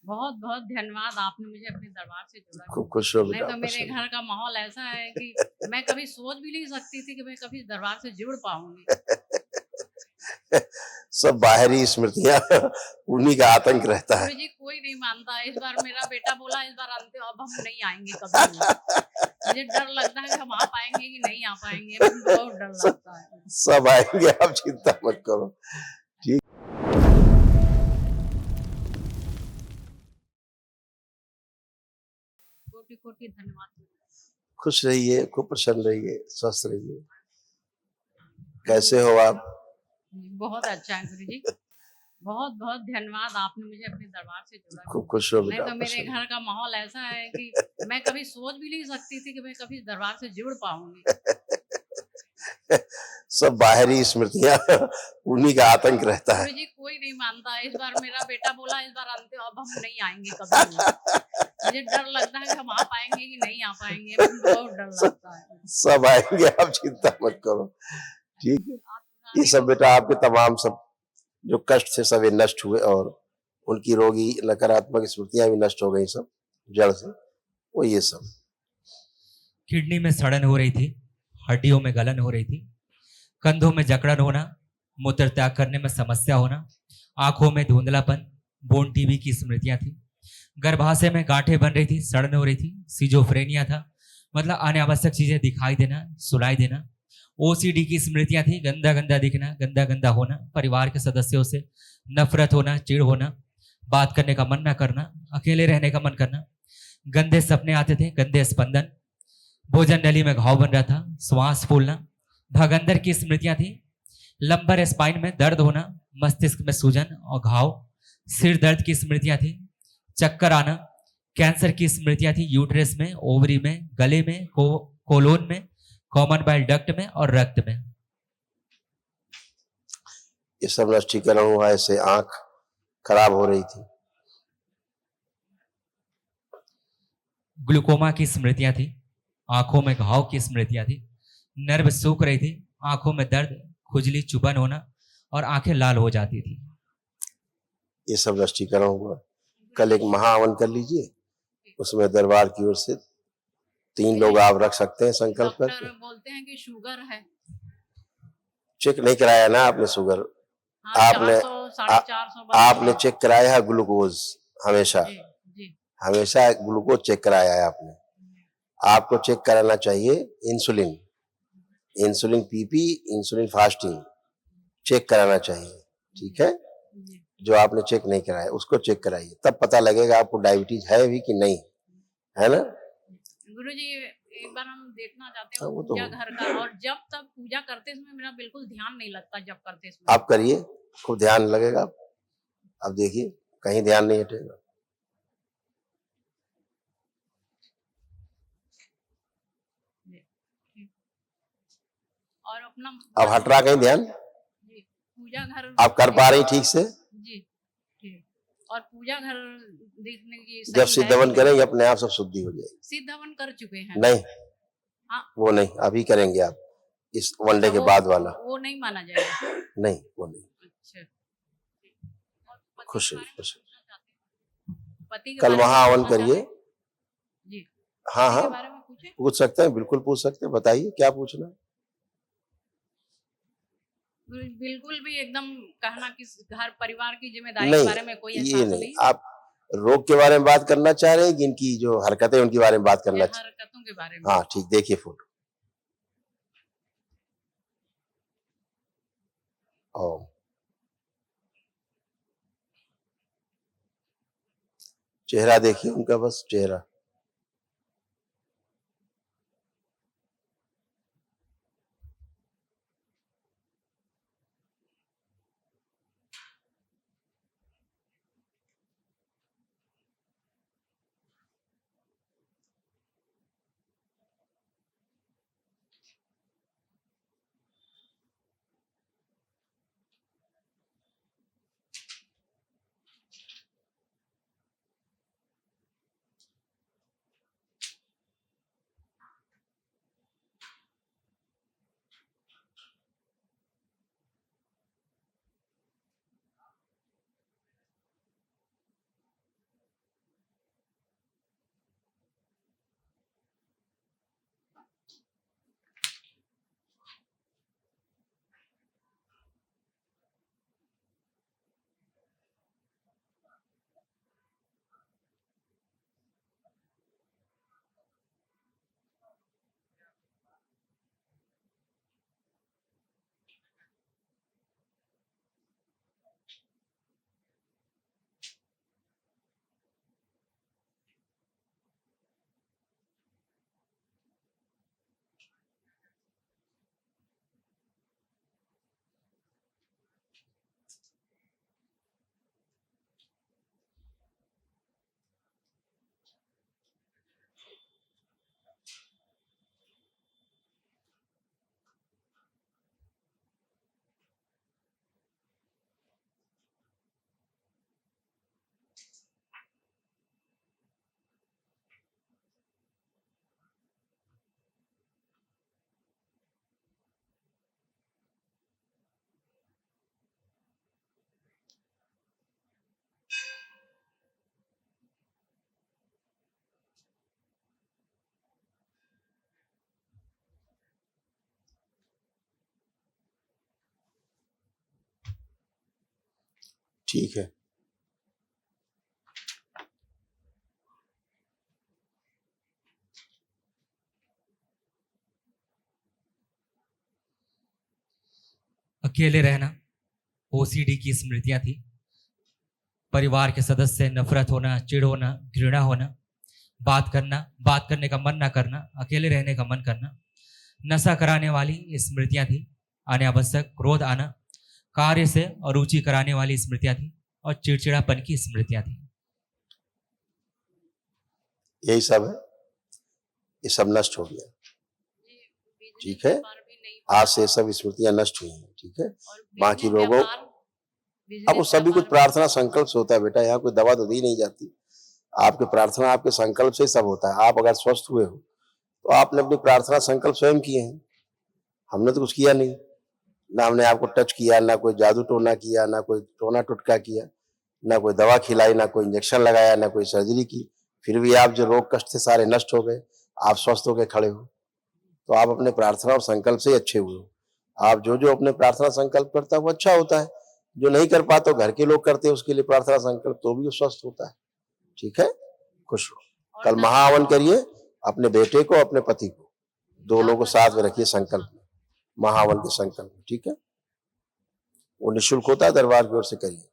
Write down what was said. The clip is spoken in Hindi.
बहुत बहुत धन्यवाद, आपने मुझे अपने दरबार से जोड़ा। खूब खुश रहो नहीं बेटा, तो मेरे प्रसन्न। घर का माहौल ऐसा है कि मैं कभी सोच भी नहीं सकती थी कि मैं कभी दरबार से जुड़ पाऊंगी। सब बाहरी स्मृतियां, उन्हीं का आतंक रहता है। गुरु जी कोई नहीं मानता। इस बार मेरा बेटा बोला इस बार अंतिम, अब हम नहीं आएंगे कभी भी। मुझे डर लगता है कि हम आ पाएंगे कि नहीं आ पाएंगे, बहुत डर लगता है। सब आएंगे, आप चिंता मत करो। ठीक। कोटि कोटि धन्यवाद। खुश रहिए, खूब प्रसन्न रहिए, स्वस्थ रहिए। कैसे हो आप? बहुत अच्छा है गुरु जी। बहुत बहुत धन्यवाद, आपने मुझे अपने दरबार से जोड़ा। खूब खुश रहो नहीं बेटा, तो मेरे प्रसन्न। घर का माहौल ऐसा है कि मैं कभी सोच भी नहीं सकती थी कि मैं कभी दरबार से जुड़ पाऊंगी। सब बाहरी स्मृतियां, उन्हीं का आतंक रहता है। गुरु जी कोई नहीं मानता। इस बार मेरा बेटा बोला इस बार अंतिम, अब हम नहीं आएंगे कभी भी। मुझे डर लगता है कि हम आ पाएंगे कि नहीं आ पाएंगे, बहुत डर लगता है। सब आएंगे, आप चिंता मत करो। ठीक है। ये सब बेटा आपके तमाम सब जो कष्ट थे सब ये नष्ट हुए, और उनकी रोगी नकारात्मक स्मृतियां भी नष्ट हो गई सब जड़ से। वो ये सब किडनी में सड़न हो रही थी, हड्डियों में गलन हो रही थी, कंधों में जकड़न होना, मूत्र त्याग करने में समस्या होना, आंखों में धुंधलापन, बोन टीबी की स्मृतियां थी, गर्भाशय में गांठें बन रही थी, सड़न हो रही थी, सिजोफ्रेनिया था, मतलब अनावश्यक चीजें दिखाई देना, सुनाई देना, ओसीडी की स्मृतियां थी, गंदा गंदा दिखना, गंदा गंदा होना, परिवार के सदस्यों से नफरत होना, चिढ़ होना, बात करने का मन न करना, अकेले रहने का मन करना, गंदे सपने आते थे, गंदे स्पंदन, भोजन नली में घाव बन रहा था, श्वास फूलना, भागंदर की स्मृतियां थी, लंबर स्पाइन में दर्द होना, मस्तिष्क में सूजन और घाव, सिर दर्द की स्मृतियां थी, चक्कर आना, कैंसर की स्मृतियां थी, यूट्रस में, ओवरी में, गले में, कोलोन में, कॉमन बाइल डक्ट में और रक्त में। ये सब नष्टीकरण हुआ। ऐसे आंख खराब हो रही थी। ग्लूकोमा की स्मृतियां थी, आंखों में घाव की स्मृतियां थी, नर्व सूख रही थी, आंखों में दर्द, खुजली, चुभन होना और आंखें लाल हो जाती थी। ये सब नष्टीकरण हुआ। कल एक महाहवन कर लीजिए, उसमें दरबार की ओर से 3 लोग आप रख सकते हैं संकल्प करके। डॉक्टर बोलते हैं कि शुगर है। चेक नहीं कराया ना आपने शुगर? हाँ, आपने 400 450 आपने चेक कराया है ग्लूकोज हमेशा? जी जी। हमेशा ग्लूकोज चेक कराया है आपने? आपको चेक कराना चाहिए insulin, insulin PP, insulin fasting check कराना चाहिए। ठीक है। जो आपने चेक नहीं कराया उसको चेक कराइए, तब पता लगेगा आपको डायबिटीज है भी कि नहीं, है ना? गुरुजी एक बार हम देखना चाहते हैं हाँ, वो तो पूजा घर का, और जब तक पूजा करते समय मेरा बिल्कुल ध्यान नहीं लगता। जब करते समय आप करिए, खूब ध्यान लगेगा। अब देखिए कहीं ध्यान नहीं हटेगा। और अपना अब हट रहा कहीं ध्यान? जी, पूजा घर आप कर पा रही ठीक से? जी ठीक। और पूजा घर देखने की जब सही है सिद्ध हवन करेंगे अपने आप सब शुद्धि हो जाएगी। सिद्ध हवन कर चुके हैं? नहीं, हाँ, वो नहीं, अभी करेंगे आप इस वनडे के बाद वाला। वो नहीं माना जाएगा? नहीं, वो नहीं। अच्छा। खुश रहिए, खुश रहिए। पति के कल बारे में महाहवन पूछना करिए। चाहते हैं? जी, हाँ पति के हाँ, बारे में पूछे? पूछ सकते हैं, बिल्कुल पूछ सकते हैं। बताइए क्या पूछना है। बिल्कुल भी एकदम कहना कि घर परिवार की जिम्मेदारी के नहीं, बारे में कोई ये एहसास नहीं। नहीं? आप रोग के बारे में बात करना चाह रहे हैं कि इनकी जो हरकतें उनके बारे में बात करना चाह? हरकतों के बारे में। हाँ ठीक, देखिए फोटो। ओम। चेहरा देखिए उनका, बस चेहरा। ठीक है। अकेले रहना ओसीडी की स्मृतियां थी। परिवार के सदस्य से नफरत होना, चिढ़ होना, घृणा होना, बात करने का मन ना करना, अकेले रहने का मन करना, नशा कराने वाली स्मृतियां थी। अनावश्यक क्रोध आना, कार्य से अरुचि कराने वाली स्मृतियां थी और चिड़चिड़ापन की स्मृतियां थी। यही सब है, ये सब नष्ट हो गया। ठीक है, आज से सब स्मृतियां नष्ट हुई हैं। ठीक है, बाकी लोगों अब वो सभी कुछ प्रार्थना संकल्प से होता है बेटा, यहाँ कोई दवा तो दी नहीं जाती। आपके प्रार्थना आपके संकल्प से सब होता है। आप अगर स्वस्थ हुए हो तो आपने अपनी प्रार्थना संकल्प स्वयं किए हैं, हमने तो कुछ किया नहीं। ना हमने आपको टच किया, ना कोई जादू टोना किया, ना कोई टोना टुटका किया, ना कोई दवा खिलाई, ना कोई इंजेक्शन लगाया, ना कोई सर्जरी की। फिर भी आप जो रोग कष्ट थे सारे नष्ट हो गए, आप स्वस्थ होकर खड़े हो। तो आप अपने प्रार्थना और संकल्प से ही अच्छे हुए हो। आप जो जो अपने प्रार्थना संकल्प करता है वो अच्छा होता है, जो नहीं कर पाते घर के लोग करते हैं उसके लिए प्रार्थना संकल्प, तो भी वो स्वस्थ होता है। ठीक है, खुश हो। कल महाहवन करिए, अपने बेटे को अपने पति को दोनों को साथ में रखिए संकल्प में, महाहवन के संकल्प में। ठीक है, वो निःशुल्क होता है, दरबार की ओर से करिए।